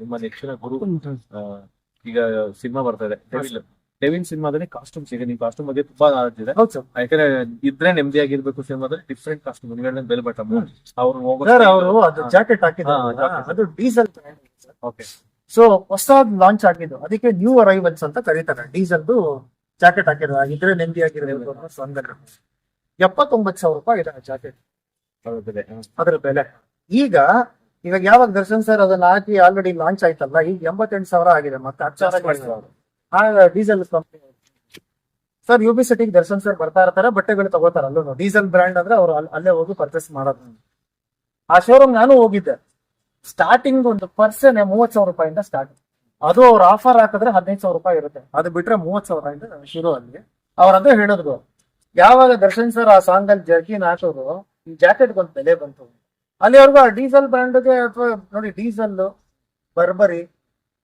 ನಿಮ್ಮ ನೆಚ್ಚಿನ ಗುರು ಈಗ ಸಿನಿಮಾ ಬರ್ತಾ ಇದೆ ಡೆವಿಲ್ ಸಿನಿಮಾದಲ್ಲಿ ಕಾಸ್ಟ್ಯೂಮ್ಸ್ ಈಗ ನೀವು ಕಾಸ್ಟ್ಯೂಮ್ ಬಗ್ಗೆ ತುಂಬಾ ನಾಲೆಜ್ ಇದೆ. ಹೌದು ಸರ್. ಯಾಕಂದ್ರೆ ಇದ್ರೆ ನೆಮ್ಮದಿಯಾಗಿರ್ಬೇಕು ಸಿನಿಮಾದಲ್ಲಿ ಡಿಫ್ರೆಂಟ್ ಕಾಸ್ಟ್ಯೂಮ್ ನೀವು ಬೆಲ್ ಬಟಮ್ ಅವ್ರು ಅವರು ಅದು ಜಾಕೆಟ್ ಹಾಕಿದ್ರು ಅದು ಡೀಸೆಲ್ ಓಕೆ. ಸೊ ಹೊಸದ್ ಲಾಂಚ್ ಆಗಿದ್ದು ಅದಕ್ಕೆ ನ್ಯೂ ಅರೈವಲ್ಸ್ ಅಂತ ಕರೀತಾರೆ. ಡೀಸೆಲ್ದು ಜಾಕೆಟ್ ಹಾಕಿದ್ರು ಆಗಿದ್ರೆ ನೆಮ್ಮದಿಯಾಗಿರ್ಬೇಕು ಅನ್ನೋ ಸಂದರ್ಭ. 79,000 ರೂಪಾಯಿ ಇದೆ ಜಾಕೆಟ್ ಅದ್ರ ಬೆಲೆ. ಈಗ ಯಾವಾಗ ದರ್ಶನ್ ಸರ್ ಅದನ್ನ ಹಾಕಿ ಆಲ್ರೆಡಿ ಲಾಂಚ್ ಆಯ್ತಲ್ಲ, ಈಗ 88,000 ಆಗಿದೆ. ಮತ್ತೆ 10,000 ಡೀಸೆಲ್ ಕಂಪನಿ ಸರ್. UB ಸಿಟಿಗೆ ದರ್ಶನ್ ಸರ್ ಬರ್ತಾ ಇರ್ತಾರೆ, ಬಟ್ಟೆಗಳು ತಗೋತಾರ. ಅಲ್ಲೂ ಡೀಸೆಲ್ ಬ್ರ್ಯಾಂಡ್ ಅಂದ್ರೆ ಅವ್ರು ಅಲ್ಲೇ ಹೋಗಿ ಪರ್ಚೇಸ್ ಮಾಡೋದು. ಆ ಶೋರೂಮ್ ನಾನು ಹೋಗಿದ್ದೆ. ಸ್ಟಾರ್ಟಿಂಗ್ ಒಂದು ಪರ್ಸನ್ 30,000 ರೂಪಾಯಿಂದ ಸ್ಟಾರ್ಟ್. ಅದು ಅವ್ರ ಆಫರ್ ಹಾಕಿದ್ರೆ 15,000 ರೂಪಾಯಿ ಇರುತ್ತೆ. ಅದು ಬಿಟ್ರೆ 30,000 ಇಂದ ಶುರು. ಅಲ್ಲಿ ಅವ್ರ ಅದೇ ಹೇಳಿದ್ರು, ಯಾವಾಗ ದರ್ಶನ್ ಸರ್ ಆ ಸಾಂಗ್ ಅಲ್ಲಿ ಜರ್ಕಿನ್ ಹಾಕೋರು ಈ ಜಾಕೆಟ್ ಒಂದು ಬೆಲೆ ಬಂತು. ಅಲ್ಲಿವರೆಗೂ ಆ ಡೀಸೆಲ್ ಬ್ರ್ಯಾಂಡ್ಗೆ ಅಥವಾ ನೋಡಿ ಡೀಸೆಲ್ ಬರ್ಬರಿ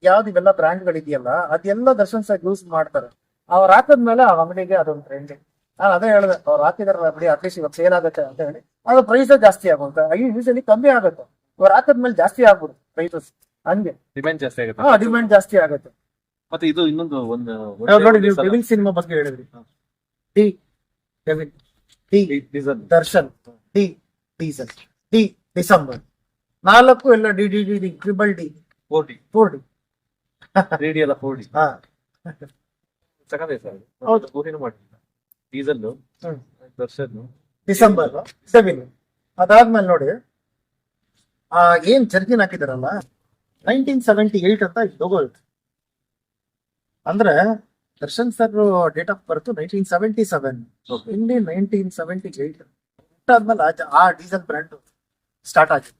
ಯಾವ್ದು ಇವೆಲ್ಲ ಬ್ರ್ಯಾಂಡ್ಗಳಿದೆಯಲ್ಲ ಅದೆಲ್ಲ ದರ್ಶನ್ ಸರ್ ಯೂಸ್ ಮಾಡ್ತಾರೆ. ಅವ್ರು ಹಾಕಿದ್ಮೇಲೆ ಆ ಅಂಗಡಿಗೆ ಅದೊಂದು ಟ್ರೆಂಡ್. ನಾನು ಅದೇ ಹೇಳಿದೆ, ಅವ್ರು ಹಾಕಿದಾರಲ್ಲ ಬಿಡಿ ಅಟ್ಲೀಸ್ಟ್ ಇವಾಗ ಸೇಲ್ ಆಗುತ್ತೆ ಅಂತ ಹೇಳಿ. ಅದು ಪ್ರೈಸ್ ಜಾಸ್ತಿ ಆಗುತ್ತೆ, ಯೂಶಲಿ ಕಮ್ಮಿ ಆಗುತ್ತೆ. ಅವ್ರು ಹಾಕಿದ್ಮೇಲೆ ಜಾಸ್ತಿ ಆಗ್ಬಿಡುತ್ತೆ ಪ್ರೈಸಸ್. ಹಂಗೆ ಡಿಮ್ಯಾಂಡ್ ಜಾಸ್ತಿ ಆಗುತ್ತೆ. ಡಿಮ್ಯಾಂಡ್ ಜಾಸ್ತಿ ಆಗುತ್ತೆ. ಮತ್ತೆ ಇದು ಇನ್ನೊಂದು ಒಂದು ನೋಡಿ, ನೀವು ಡೆವಿಲ್ ಸಿನಿಮಾ ಬಗ್ಗೆ ಹೇಳಿದ್ರಿ. D devil, D Darshan, D diesel, D December, 4 ಎಲ್ಲ D D D triple D 4D ರೇಡಿಯಲ್ಲ 4D. ಹೌದು. Diesel Darshan December devil. ಅದಾದ್ಮೇಲೆ ನೋಡಿ ಏನ್ ಜರ್ಕಿನ್ ಹಾಕಿದಾರಲ್ಲ 1978 ಅಂತ ಲೋಗೋ ಇತ್ತು. ಅಂದ್ರೆ Darshan sir date of birth 1977, ಇಲ್ಲಿ 1978 ಆದ್ಮೇಲೆ ಆ ಡೀಸೆಲ್ ಬ್ರ್ಯಾಂಡ್ ಸ್ಟಾರ್ಟ್ ಆಗಿದೆ.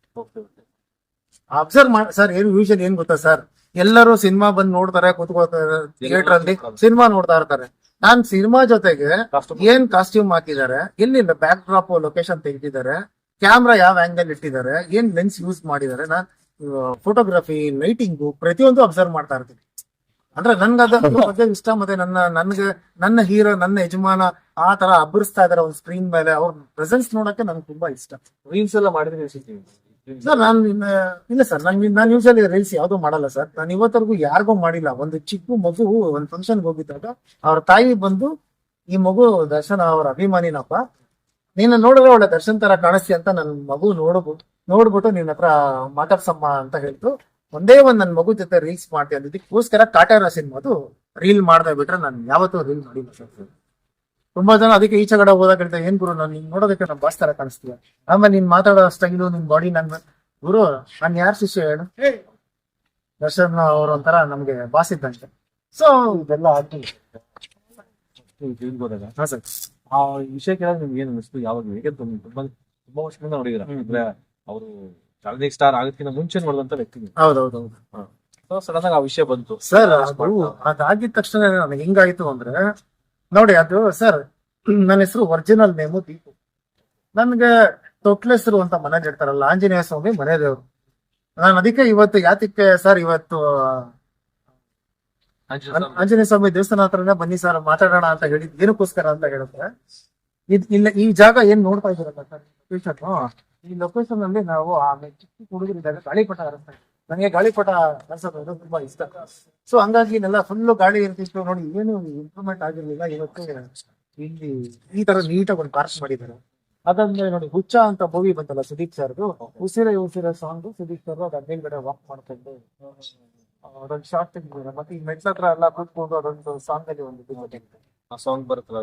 ಅಬ್ಸರ್ವ್ ಮಾಡಿ ಸರ್. ಏನು ಯೂಶಲಿ ಏನ್ ಗೊತ್ತಾ ಸರ್, ಎಲ್ಲರೂ ಸಿನಿಮಾ ಬಂದು ನೋಡ್ತಾರೆ, ಕೂತ್ಕೋತಾರೆ ಥಿಯೇಟರ್ ಅಲ್ಲಿ ಸಿನಿಮಾ ನೋಡ್ತಾ ಇರ್ತಾರೆ. ನಾನ್ ಸಿನಿಮಾ ಜೊತೆಗೆ ಏನ್ ಕಾಸ್ಟ್ಯೂಮ್ ಹಾಕಿದ್ದಾರೆ, ಎಲ್ಲಿಂದ ಬ್ಯಾಕ್ ಡ್ರಾಪ್ ಲೊಕೇಶನ್ ತೆಗೆದಿದ್ದಾರೆ, ಕ್ಯಾಮ್ರಾ ಯಾವ ಆಂಗಲ್ ಇಟ್ಟಿದ್ದಾರೆ, ಏನ್ ಲೆನ್ಸ್ ಯೂಸ್ ಮಾಡಿದ್ದಾರೆ, ನಾನ್ ಫೋಟೋಗ್ರಫಿ, ಲೈಟಿಂಗು ಪ್ರತಿಯೊಂದು ಅಬ್ಸರ್ವ್ ಮಾಡ್ತಾ ಇರ್ತೀನಿ. ಅಂದ್ರೆ ನನ್ಗೆ ಅದ್ರ ಬಗ್ಗೆ ಇಷ್ಟ. ಮತ್ತೆ ನನ್ನ ಹೀರೋ, ನನ್ನ ಯಜಮಾನ ಆ ತರ ಅಬ್ಬರಿಸ್ತಾ ಇದಾರೆ ಒಂದು ಸ್ಕ್ರೀನ್ ಮೇಲೆ, ಅವ್ರ ಪ್ರೆಸೆನ್ಸ್ ನೋಡಕ್ಕೆ ನನ್ಗೆ ತುಂಬಾ ಇಷ್ಟ. ರೀಲ್ಸ್ ಎಲ್ಲ ಮಾಡಿದ್ರೆ ಸರ್ ನಾನು ಇಲ್ಲ ಸರ್, ನಾನು ಯೂಶಲಿ ರೀಲ್ಸ್ ಯಾವ್ದು ಮಾಡಲ್ಲ ಸರ್. ನಾನು ಇವತ್ತರೆಗೂ ಯಾರಿಗೂ ಮಾಡಿಲ್ಲ. ಒಂದು ಚಿಕ್ಕ ಮಗು ಒಂದು ಫಂಕ್ಷನ್ಗೆ ಹೋಗಿದ್ದಾಗ ಅವ್ರ ತಾಯಿ ಬಂದು, ಈ ಮಗು ದರ್ಶನ್ ಅವ್ರ ಅಭಿಮಾನಿನಪ್ಪ, ನೀನು ನೋಡಿದ್ರೆ ಒಳ್ಳೆ ದರ್ಶನ್ ತರ ಕಾಣಿಸ್ತಿ ಅಂತ ನನ್ ಮಗು ನೋಡ್ಬಿಟ್ಟು ನಿನ್ನ ಹತ್ರ ಮಾತಾಡ್ಸಮ್ಮ ಅಂತ ಹೇಳ್ತು. ಒಂದೇ ನನ್ ಮಗು ಜೊತೆ ರೀಲ್ಸ್ ಮಾಡ್ತೀನಿ ಅಂದಿದ್ದಕ್ಕೋಸ್ಕರ ಕಾಟೇರ ಸಿನಿಮಾದು ರೀಲ್ ಮಾಡ್ತಾ ಬಿಟ್ರೆ ನಾನು ಯಾವತ್ತೂ ರೀಲ್ ಮಾಡಿಲ್ಲ ಸರ್. ತುಂಬಾ ಜನ ಅದಕ್ಕೆ ಈಚೆ ಕಡೆ ಹೋದಾಗ ಹೇಳ್ತಾರೆ, ಏನ್ ಗುರು ನಾನು ನಿನ್ ನೋಡೋದಕ್ಕೆ ನಮ್ ಬಾಸ್ ತರ ಕಾಣಿಸ್ತೀಯ, ಆಮೇಲೆ ನೀನ್ ಮಾತಾಡೋ ಸ್ಟೈಲು, ನಿನ್ ಬಾಡಿ, ಗುರು ನಾನ್ ಯಾರ ಶಿಷ್ಯ ಹೇಳು, ದರ್ಶನ್ ಅವ್ರ ಒಂಥರ ನಮ್ಗೆ ಬಾಸ್ ಇದ್ದಂತೆ. ಸೊ ಇದೆಲ್ಲ ಹೋದಾಗ ಆ ವಿಷಯ ಕೇಳಿದ್ರೆ ನಿಮ್ಗೆ ಏನ್ ಅನಿಸ್ತು? ಯಾವಾಗ ತುಂಬಾ ವರ್ಷದಿಂದ ನೋಡಿದ್ರ ಅಂದ್ರೆ ಅವರು ಚಾಲೆಂಜಿಂಗ್ ಸ್ಟಾರ್ ಆಗೋದಕ್ಕಿಂತ ಮುಂಚೆ ನೋಡಿದಂತ ವ್ಯಕ್ತಿ. ಹೌದೌದು. ಸಡನ್ ಆಗಿ ಆ ವಿಷಯ ಬಂತು ಸರ್. ಅದಾಗಿದ ತಕ್ಷಣ ನನಗೆ ಹೆಂಗಾಯ್ತು ಅಂದ್ರೆ ನೋಡಿ, ಅದು ಸರ್ ನನ್ನ ಹೆಸರು ಒರಿಜಿನಲ್ ನೇಮು ದೀಪು. ನನ್ಗೆ ತೊಟ್ಲೆಸರು ಅಂತ ಮನೇಲಿ ಇಡ್ತಾರಲ್ಲ, ಆಂಜನೇಯ ಸ್ವಾಮಿ ಮನೆ ದೇವ್ರು. ನಾನು ಅದಕ್ಕೆ ಇವತ್ತು ಯಾತಕ್ಕೆ ಸರ್ ಇವತ್ತು ಆಂಜನೇಯ ಸ್ವಾಮಿ ದೇವಸ್ಥಾನ ಹತ್ರನೇ ಬನ್ನಿ ಸರ್ ಮಾತಾಡೋಣ ಅಂತ ಹೇಳಿದ್ ಏನಕ್ಕೋಸ್ಕರ ಅಂತ ಹೇಳಿದ್ರೆ, ಇಲ್ಲ ಈ ಜಾಗ ಏನ್ ನೋಡ್ತಾ ಇದ್ದೀರಲ್ಲ ಸರ್ ಲೊಕೇಶನ್, ಈ ಲೊಕೇಶನ್ ಅಲ್ಲಿ ನಾವು ಆ ಚಿಕ್ಕ ಹುಡುಗರಿದ್ದಾಗ ಗಾಳಿಪಟ ಹರಿಸ್ತಾ ಇದ್ದೀವಿ. ನನಗೆ ಗಾಳಿಪಟ ಹರಿಸೋದು ತುಂಬಾ ಇಷ್ಟ. ಸೊ ಹಂಗಾಗಿ ಇದೆಲ್ಲ ಫುಲ್ಲು ಗಾಳಿ ಇರ್ತಿತ್ತು. ನೋಡಿ, ಏನು ಇಂಪ್ರೂವ್ಮೆಂಟ್ ಆಗಿರ್ಲಿಲ್ಲ. ಇವತ್ತು ಇಲ್ಲಿ ಈ ತರ ನೀಟಾಗಿ ಒಂದು ಪಾರ್ಕ್ ಮಾಡಿದ್ದಾರೆ. ಅದಾದ್ಮೇಲೆ ನೋಡಿ, ಹುಚ್ಚ ಅಂತ ಮೂವಿ ಬಂತಲ್ಲ ಸುದೀಪ್ ಸರ್ದು, ಉಸಿರೇ ಸಾಂಗ್ ಸುದೀಪ್ ಸರ್ ಅದು ಮೇಲ್ಗಡೆ ವಾಕ್ ಮಾಡ್ಕೊಂಡು ಅದೊಂದು ಶಾರ್ಟ್ ತೆಗೆದಿದ್ದಾರೆ. ಮತ್ತೆ ಈ ಮೆಟ್ಲ ಹತ್ರ ಎಲ್ಲ ಕೂತ್ಕೊಂಡು ಅದೊಂದು ಸಾಂಗ್ ಅಲ್ಲಿ ಒಂದು ಆ ಸಾಂಗ್ ಬರುತ್ತಲ್ಲ,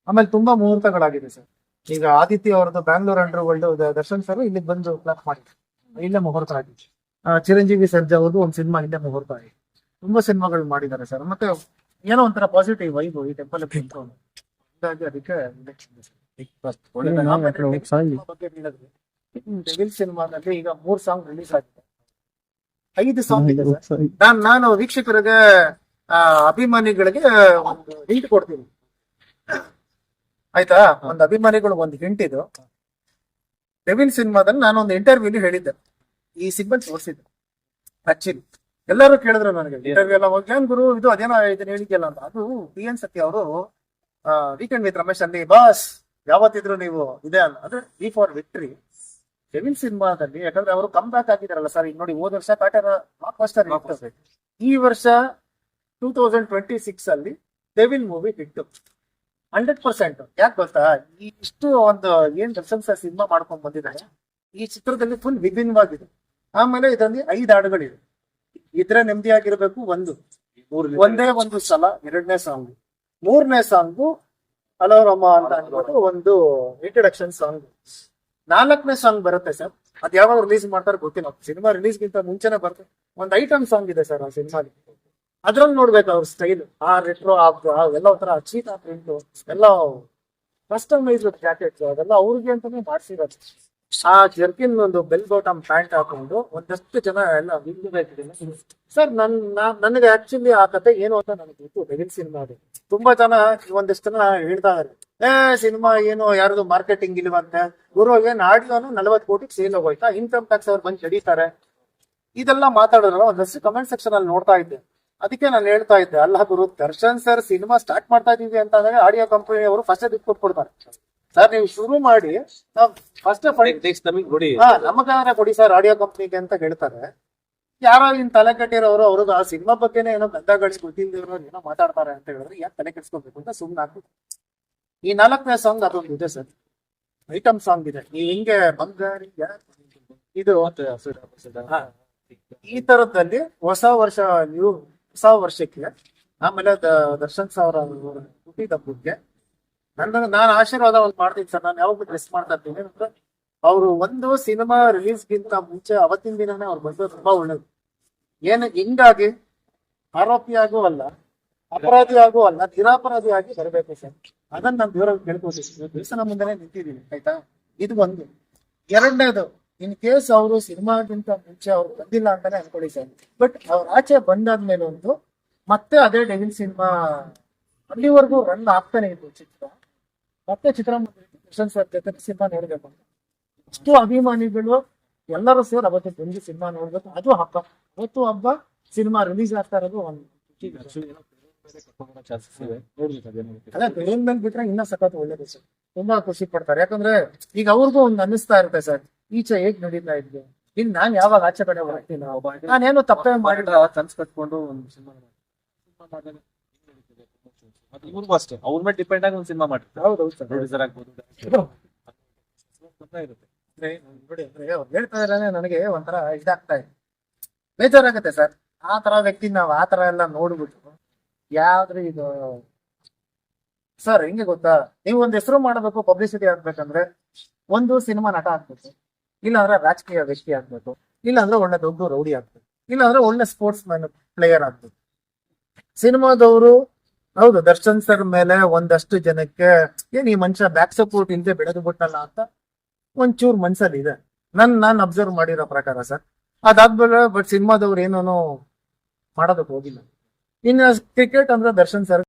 ಆಮೇಲೆ ತುಂಬಾ ಮುಹೂರ್ತಗಳಾಗಿದೆ ಸರ್. ಈಗ ಆದಿತ್ಯ ಅವ್ರದ್ದು Bangalore under world Darshan sir ಇಲ್ಲಿಗೆ ಬಂದು ಕ್ಲಾಪ್ ಮಾಡಿದ್ರು, ಇಲ್ಲೇ ಮುಹೂರ್ತ ಆಗಿದೆ. ಚಿರಂಜೀವಿ ಸರ್ಜಾ ಅವ್ರದ್ದು ಒಂದು ಸಿನಿಮಾ ಇಲ್ಲೇ ಮುಹೂರ್ತ ಆಗಿದೆ. ತುಂಬಾ ಸಿನಿಮಾಗಳು ಮಾಡಿದ್ದಾರೆ ಸರ್. ಮತ್ತೆ ಏನೋ ಒಂಥರ ಪಾಸಿಟಿವ್ ವೈಬ್ ಈ ಟೆಂಪಲ್ ಹಾಗಾಗಿ ಅದಕ್ಕೆ ಡೆವಿಲ್ ಸಿನಿಮಾದಲ್ಲಿ ಈಗ 3 ಸಾಂಗ್ ರಿಲೀಸ್ ಆಗಿದೆ, 5 ಸಾಂಗ್ ಇದೆ. ನಾನು ವೀಕ್ಷಕರಿಗೆ ಅಭಿಮಾನಿಗಳಿಗೆ ಒಂದು ಹಿಂಟ್ ಕೊಡ್ತೀನಿ ಆಯ್ತಾ. ಒಂದು ಅಭಿಮಾನಿಗಳು ಒಂದು ಹಿಂಟ್ ಇದು. ಡೆವಿಲ್ ಸಿನಿಮಾದಲ್ಲಿ ನಾನು ಒಂದು ಇಂಟರ್ವ್ಯೂಲಿ ಹೇಳಿದ್ದೆ, ಈ ಸಿಗ್ಮೆಂಟ್ ತೋರಿಸಿದ್ದೆ. ಆಕ್ಚುಲಿ ಎಲ್ಲರೂ ಕೇಳಿದ್ರು ನನಗೆ ಇಂಟರ್ವ್ಯೂ ಎಲ್ಲ ಹೋಗಿ, ಏನ್ ಗುರು ಇದು ಅದೇನೋ ಇದನ್ನ ಹೇಳಿದ್ಯಲ್ಲ ಅಂತ. ಅದು PN ಸತ್ಯ ಅವರು ವೀಕೆಂಡ್ ವಿತ್ ರಮೇಶ್ ಅಲ್ಲಿ, ಬಾಸ್ ಯಾವತ್ತಿದ್ರು ನೀವು ಇದೆ ಅಲ್ಲ ಅಂದ್ರೆ ವಿ ಫಾರ್ ವಿಕ್ಟ್ರಿ ಡೆವಿಲ್ ಸಿನಿಮಾದಲ್ಲಿ, ಯಾಕಂದ್ರೆ ಅವರು ಕಮ್ ಬ್ಯಾಕ್ ಆಗಿದಾರಲ್ಲ ಸರ್. ಈಗ ನೋಡಿ, ಹೋದ ವರ್ಷ ಕಾಟೇರ ಬ್ಲಾಕ್ ಬಸ್ಟರ್ ಇತ್ತು. ಈ ವರ್ಷ 2026 ಅಲ್ಲಿ ಡೆವಿಲ್ ಮೂವಿ ಹಿಟ್ಟು 100%. ಯಾಕೆ ಗೊತ್ತಾ, ಇಷ್ಟು ಒಂದು ಏನ್ ದರ್ಶನ್ ಸರ್ ಸಿನಿಮಾ ಮಾಡ್ಕೊಂಡ್ ಬಂದಿದ್ದಾರೆ, ಈ ಚಿತ್ರದಲ್ಲಿ ಫುಲ್ ವಿಭಿನ್ನವಾಗಿದೆ. ಆಮೇಲೆ ಇದರಲ್ಲಿ 5 ಹಾಡುಗಳಿವೆ. ಇದ್ರೆ ನೆಮ್ಮದಿ ಆಗಿರ್ಬೇಕು ಒಂದೇ ಒಂದು ಸಲ, 2ನೇ ಸಾಂಗ್, 3ನೇ ಸಾಂಗು ಅಲೋರಮ್ಮ ಅಂತ ಅಂದ್ಬಿಟ್ಟು ಒಂದು ಇಂಟ್ರಡಕ್ಷನ್ ಸಾಂಗ್, 4ನೇ ಸಾಂಗ್ ಬರುತ್ತೆ ಸರ್. ಅದ್ ಯಾವಾಗ ರಿಲೀಸ್ ಮಾಡ್ತಾರೆ ಗೊತ್ತಿಲ್ಲ. ಸಿನಿಮಾ ರಿಲೀಸ್ಗಿಂತ ಮುಂಚೆನೆ ಬರುತ್ತೆ. ಒಂದು ಐಟಮ್ ಸಾಂಗ್ ಇದೆ ಸರ್ ಆ ಸಿನಿಮಾಲಿ. ಅದ್ರಲ್ಲಿ ನೋಡ್ಬೇಕು ಅವ್ರ ಸ್ಟೈಲ್, ಆ ರೆಟ್ರೋ ಎಲ್ಲ ಒಂಥರ ಚೀತಾ ಪ್ರಿಂಟ್ ಎಲ್ಲ ಕಸ್ಟಮೈಸ್ಡ್ ಜಾಕೆಟ್ಸ್ ಅದೆಲ್ಲ ಅವ್ರಿಗೆ ಅಂತಾನೆ ಮಾಡ್ಸಿರೋದು. ಆ ಜರ್ಕಿನ್ ಒಂದು ಬೆಲ್ ಬಾಟಮ್ ಪ್ಯಾಂಟ್ ಹಾಕೊಂಡು ಒಂದಷ್ಟು ಜನ ಎಲ್ಲ ಸರ್. ನನಗೆ ಆಕ್ಚುಲಿ ಆ ಕತೆ ಏನು ಅಂತ ನನಗೆ ಗೊತ್ತು. ಡೆವಿಲ್ ಸಿನಿಮಾ ಅದು ತುಂಬಾ ಜನ ಒಂದಷ್ಟು ಜನ ಹೇಳ್ತಾ ಇದಾರೆ, ಸಿನಿಮಾ ಏನು ಯಾರ್ದು ಮಾರ್ಕೆಟಿಂಗ್ ಇಲ್ವಂತೆ, ಗುರು ಏನ್ ಆಡಿಯೋನು 40 ಕೋಟಿಗೆ ಸೇಲ್ ಹೋಗೋಯ್ತಾ, ಇನ್ಕಮ್ ಟ್ಯಾಕ್ಸ್ ಅವ್ರು ಬಂದು ಹಿಡಿತಾರೆ, ಇದೆಲ್ಲ ಮಾತಾಡೋದ್ರ ಒಂದಷ್ಟು ಕಮೆಂಟ್ ಸೆಕ್ಷನ್ ಅಲ್ಲಿ ನೋಡ್ತಾ ಇದ್ದೆ. ಅದಕ್ಕೆ ನಾನು ಹೇಳ್ತಾ ಇದ್ದೆ, ಅಲ್ಲ ಗುರು, ದರ್ಶನ್ ಸರ್ ಸಿನಿಮಾ ಸ್ಟಾರ್ಟ್ ಮಾಡ್ತಾ ಇದೀವಿ ಅಂತ ಅಂದ್ರೆ ಆಡಿಯೋ ಕಂಪನಿ ಅವರು ಫಸ್ಟ್ ದುಡ್ಡು ಕೊಟ್ಕೊಡ್ತಾರೆ ಸರ್. ನೀವು ಶುರು ಮಾಡಿ ಫಸ್ಟ್ ನೋಡಿ ನಮಗಾದ್ರೆ ಕೊಡಿ ಸರ್ ಆಡಿಯೋ ಕಂಪ್ನಿಗೆ ಅಂತ ಹೇಳ್ತಾರೆ. ಯಾರೋ ಇನ್ ತಲೆ ಕಟ್ಟಿರೋರು ಅವ್ರಿಗೆ ಆ ಸಿನಿಮಾ ಬಗ್ಗೆನೇ ಏನೋ ಗಂಧಗಳಿಸಿ ಗೊತ್ತಿಲ್ದಿರೋ ಏನೋ ಮಾತಾಡ್ತಾರೆ ಅಂತ ಹೇಳಿದ್ರೆ ಯಾಕೆ ತಲೆ ಕೆಡ್ಸ್ಕೊಬೇಕು ಅಂತ ಸುಮ್ನೆ ಹಾಕ್ಬಿಟ್ಟು. ಈ 4ನೇ ಸಾಂಗ್ ಅದೊಂದು ಇದೆ ಸರ್, ಐಟಮ್ ಸಾಂಗ್ ಇದೆ. ನೀವು ಹಿಂಗೆ ಬಂಗಾರಿ ಇದು ಈ ತರದಲ್ಲಿ ಹೊಸ ವರ್ಷಕ್ಕೆ ಆಮೇಲೆ ದರ್ಶನ್ ಸಾವಿರ ಹುಟ್ಟಿದಬ್ಬಕ್ಕೆ ನಾನು ಆಶೀರ್ವಾದ ಒಂದು ಮಾಡ್ತೀನಿ ಸರ್. ನಾನು ಯಾವಾಗ ಡ್ರೆಸ್ ಮಾಡ್ತಾ ಇರ್ತೀನಿ ಅಂದ್ರೆ ಅವರು ಒಂದು ಸಿನಿಮಾ ರಿಲೀಸ್ಗಿಂತ ಮುಂಚೆ ಅವತ್ತಿನ ದಿನನೇ ಅವ್ರು ಬಂದು ತುಂಬಾ ಒಳ್ಳೇದು. ಹಿಂಗಾಗಿ ಆರೋಪಿಯಾಗೂ ಅಲ್ಲ, ಅಪರಾಧಿಯಾಗೂ ಅಲ್ಲ, ನಿರಾಪರಾಧಿ ಆಗಿ ಬರಬೇಕು ಸರ್. ಅದನ್ನ ನಾನು ದೇವರಲ್ಲಿ ಕೇಳ್ಕೊತೀನಿ. ದೇವಸ್ಥಾನ ಮುಂದೆನೆ ನಿಂತಿದ್ದೀನಿ, ಆಯ್ತಾ. ಇದು ಒಂದು. 2ನೇದು, ಇನ್ ಕೇಸ್ ಅವರು ಸಿನಿಮಾಗಿಂತ ಮುಂಚೆ ಅವ್ರು ಬಂದಿಲ್ಲ ಅಂತಾನೆ ಅನ್ಕೊಳ್ಳಿ ಸರ್, ಬಟ್ ಅವ್ರ ಆಚೆ ಬಂದಾದ್ಮೇಲೆ ಒಂದು ಮತ್ತೆ ಅದೇ ಡೆವಿಲ್ ಸಿನಿಮಾ ಅಲ್ಲಿವರೆಗೂ ರನ್ ಆಗ್ತಾನೆ ಇತ್ತು ಚಿತ್ರ. ಮತ್ತೆ ದರ್ಶನ್ ಸರ್ ಜೊತೆ ಸಿನಿಮಾ ನೋಡ್ಬೇಕು ಅಂತ ಅಷ್ಟು ಅಭಿಮಾನಿಗಳು ಎಲ್ಲರೂ ಸೇರಿ ಅವತ್ತು ಬಂದು ಸಿನಿಮಾ ನೋಡ್ಬೇಕು. ಅದು ಹಬ್ಬ, ಅವತ್ತು ಹಬ್ಬ ಸಿನಿಮಾ ರಿಲೀಸ್ ಆಗ್ತಾ ಇರೋದು ಒಂದು ಅದೇ ಬೆಳೂನ್ ಬಿಟ್ರೆ ಇನ್ನ ಸಖತ್ ಒಳ್ಳೇದು ಸರ್. ತುಂಬಾ ಖುಷಿ ಪಡ್ತಾರೆ. ಯಾಕಂದ್ರೆ ಈಗ ಅವ್ರಿಗೂ ಒಂದು ಅನ್ನಿಸ್ತಾ ಇರುತ್ತೆ ಸರ್, ಈಚೆ ಹೇಗ್ ನಡೀತಾ ಇದ್ವಿ, ಇನ್ ನಾನ್ ಯಾವಾಗ ಆಚೆ ಕಡೆ ಹೋಗ್ತೀನಿ, ನಾನೇನು ತಪ್ಪೇ ಮಾಡಿದ್ರೆ ಕನ್ಸ್ ಕಟ್ಕೊಂಡು ಒಂದು ಸಿನಿಮಾ ಇವ್ರಿಗೂ ಅಷ್ಟೇ ಅವ್ರ ಮೇಲೆ ಡಿಪೆಂಡ್ ಆಗಿ ಒಂದು ಸಿನಿಮಾ ಮಾಡ್ತಾರೆ. ಹೌದೌದು ಸರ್. ಪ್ರೊಡ್ಯೂಸರ್ ಆಗ್ಬೋದು ಇರುತ್ತೆ. ನೋಡಿ ಅಂದ್ರೆ ಅವ್ರು ಹೇಳ್ತಾ ಇದ್ರೆ ನನಗೆ ಒಂಥರ ಇದಾಗ್ತಾ ಇದೆ, ಬೇಜಾರಾಗತ್ತೆ ಸರ್. ಆ ತರ ವ್ಯಕ್ತಿ ನಾವ್ ಆ ತರ ಎಲ್ಲ ನೋಡ್ಬಿಟ್ಟು ಯಾವ್ದ್ರಿ ಇದು ಸರ್. ಹೆಂಗೆ ಗೊತ್ತಾ, ನೀವು ಒಂದ್ ಹೆಸರು ಮಾಡಬೇಕು, ಪಬ್ಲಿಸಿಟಿ ಆಗ್ಬೇಕಂದ್ರೆ ಒಂದು ಸಿನಿಮಾ ನಟ ಆಗ್ಬೇಕು, ಇಲ್ಲಾಂದ್ರೆ ರಾಜಕೀಯ ವ್ಯಕ್ತಿ ಆಗ್ಬೇಕು, ಇಲ್ಲಾಂದ್ರೆ ಒಳ್ಳೆ ದೊಡ್ಡ ರೌಡಿ ಆಗ್ಬೇಕು, ಇಲ್ಲಾಂದ್ರೆ ಒಳ್ಳೆ ಸ್ಪೋರ್ಟ್ಸ್ ಮ್ಯಾನ್ ಪ್ಲೇಯರ್ ಆಗ್ಬೇಕು. ಸಿನಿಮಾದವರು ಹೌದು ದರ್ಶನ್ ಸರ್ ಮೇಲೆ ಒಂದಷ್ಟು ಜನಕ್ಕೆ ಏನ್ ಈ ಮನುಷ್ಯ ಬ್ಯಾಕ್ ಸಪೋರ್ಟ್ ಇಲ್ಲದೆ ಬೆಳೆದು ಬಿಟ್ಟಲ್ಲ ಅಂತ ಒಂಚೂರು ಮನ್ಸಲ್ಲಿ ಇದೆ, ನಾನ್ ಅಬ್ಸರ್ವ್ ಮಾಡಿರೋ ಪ್ರಕಾರ ಸರ್. ಅದಾದ್ಮೇಲೆ ಬಟ್ ಸಿನಿಮಾದವ್ರು ಏನೋ ಮಾಡೋದಕ್ಕೆ ಹೋಗಿಲ್ಲ. ಇನ್ನು ಕ್ರಿಕೆಟ್ ಅಂದ್ರೆ ದರ್ಶನ್ ಸರ್